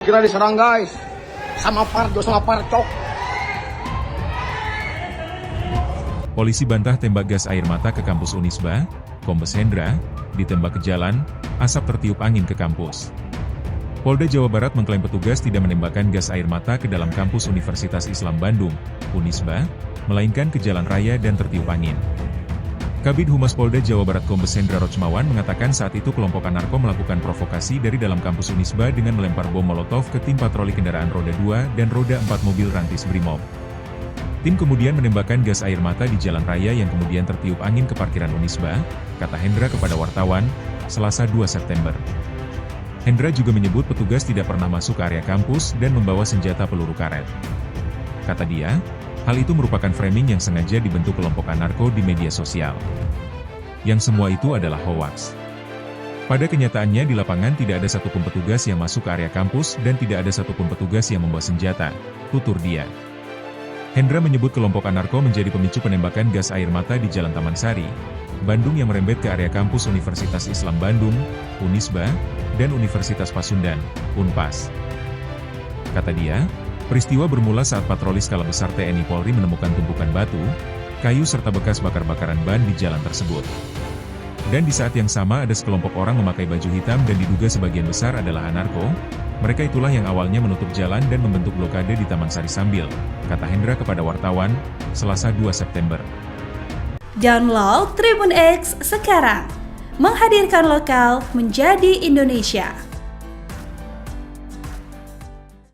Kira diserang guys, sama Parjo sama Parcok. Polisi bantah tembak gas air mata ke kampus Unisba, Kombes Hendra, ditembak ke jalan, asap tertiup angin ke kampus. Polda Jawa Barat mengklaim petugas tidak menembakkan gas air mata ke dalam kampus Universitas Islam Bandung, Unisba, melainkan ke jalan raya dan tertiup angin. Kabid Humas Polda Jawa Barat Kombes Hendra Rochmawan mengatakan saat itu kelompok anarko melakukan provokasi dari dalam kampus Unisba dengan melempar bom molotov ke tim patroli kendaraan roda 2 dan roda 4 mobil Rantis Brimob. Tim kemudian menembakkan gas air mata di jalan raya yang kemudian tertiup angin ke parkiran Unisba, kata Hendra kepada wartawan, Selasa 2 September. Hendra juga menyebut petugas tidak pernah masuk ke area kampus dan membawa senjata peluru karet. Kata dia, hal itu merupakan framing yang sengaja dibentuk kelompok anarko di media sosial. Yang semua itu adalah hoaks. Pada kenyataannya di lapangan tidak ada satupun petugas yang masuk ke area kampus dan tidak ada satupun petugas yang membawa senjata, tutur dia. Hendra menyebut kelompok anarko menjadi pemicu penembakan gas air mata di Jalan Taman Sari, Bandung yang merembet ke area kampus Universitas Islam Bandung, Unisba, dan Universitas Pasundan, Unpas. Kata dia, peristiwa bermula saat patroli skala besar TNI Polri menemukan tumpukan batu, kayu serta bekas bakar-bakaran ban di jalan tersebut. Dan di saat yang sama ada sekelompok orang memakai baju hitam dan diduga sebagian besar adalah anarko, mereka itulah yang awalnya menutup jalan dan membentuk blokade di Taman Sari Sambil, kata Hendra kepada wartawan, Selasa 2 September. Download Tribun X sekarang, menghadirkan lokal menjadi Indonesia.